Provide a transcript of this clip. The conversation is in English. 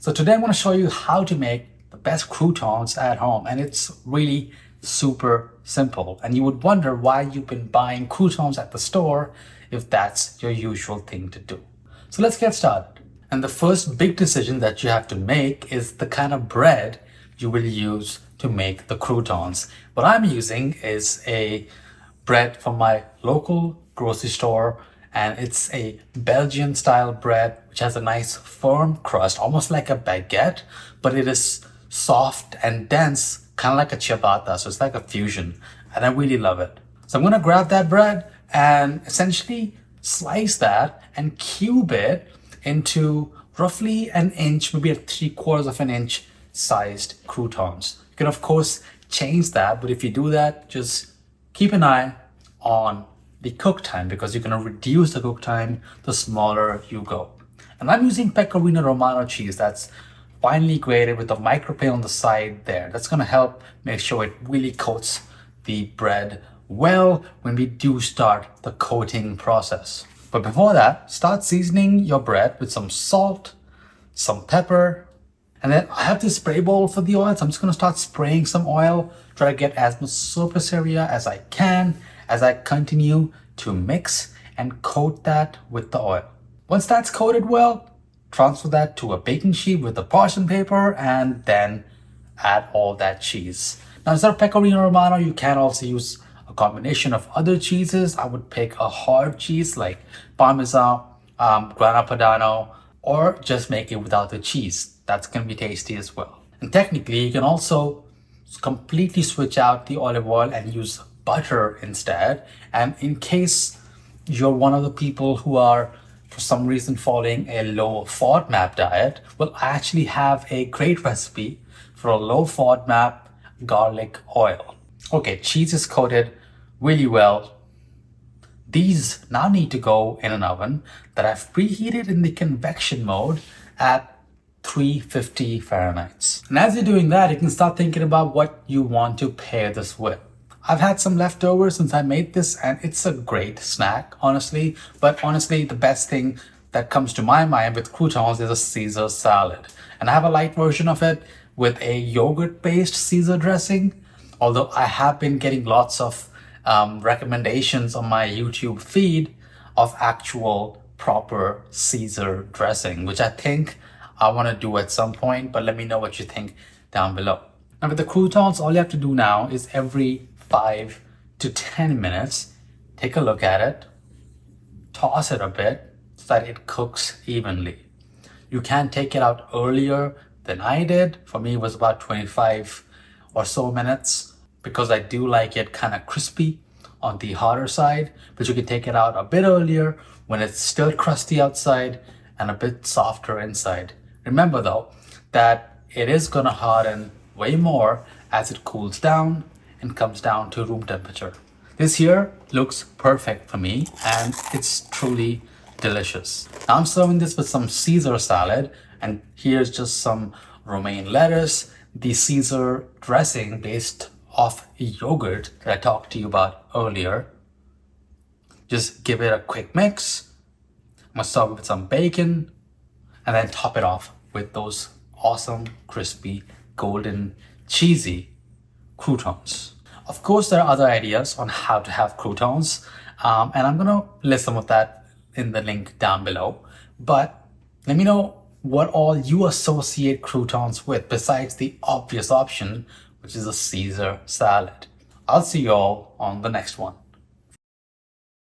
So today I'm going to show you how to make the best croutons at home, and it's really super simple. And you would wonder why you've been buying croutons at the store if that's your usual thing to do. So let's get started. And the first big decision that you have to make is the kind of bread you will use to make the croutons. What I'm using is a bread from my local grocery store, and it's a Belgian style bread which has a nice firm crust, almost like a baguette, but it is soft and dense, kind of like a ciabatta. So it's like a fusion, and I really love it. So I'm gonna grab that bread and essentially slice that and cube it into roughly an inch, maybe a 3/4 of an inch sized croutons. You can of course change that, but if you do that, just keep an eye on the cook time, because you're going to reduce the cook time the smaller you go. And I'm using pecorino romano cheese that's finely grated with a microplane on the side there. That's going to help make sure it really coats the bread well when we do start the coating process. But before that, start seasoning your bread with some salt, some pepper, and then I have this spray bowl for the oil, so I'm just going to start spraying some oil, try to get as much surface area as I can as I continue to mix and coat that with the oil. Once that's coated well, transfer that to a baking sheet with a parchment paper and then add all that cheese. Now instead of pecorino romano, you can also use a combination of other cheeses. I would pick a hard cheese like Parmesan, Grana Padano, or just make it without the cheese. That's going to be tasty as well. And technically, you can also completely switch out the olive oil and use butter instead. And in case you're one of the people who are for some reason following a low FODMAP diet, well, I actually have a great recipe for a low FODMAP garlic oil. Okay, cheese is coated really well. These now need to go in an oven that I've preheated in the convection mode at 350 Fahrenheit. And as you're doing that, you can start thinking about what you want to pair this with. I've had some leftovers since I made this, and it's a great snack, honestly. But honestly, the best thing that comes to my mind with croutons is a Caesar salad. And I have a light version of it with a yogurt-based Caesar dressing. Although I have been getting lots of recommendations on my YouTube feed of actual proper Caesar dressing, which I think I want to do at some point, but let me know what you think down below. Now with the croutons, all you have to do now is every 5 to 10 minutes, take a look at it, toss it a bit so that it cooks evenly. You can take it out earlier than I did. For me, it was about 25 or so minutes because I do like it kind of crispy on the hotter side, but you can take it out a bit earlier when it's still crusty outside and a bit softer inside. Remember though, that it is gonna harden way more as it cools down and comes down to room temperature. This here looks perfect for me, and it's truly delicious. Now I'm serving this with some Caesar salad, and here's just some romaine lettuce, the Caesar dressing based off yogurt that I talked to you about earlier. Just give it a quick mix. I'm gonna serve it with some bacon, and then top it off with those awesome, crispy, golden, cheesy croutons. Of course, there are other ideas on how to have croutons, and I'm gonna list some of that in the link down below. But let me know what all you associate croutons with besides the obvious option, which is a Caesar salad. I'll see you all on the next one.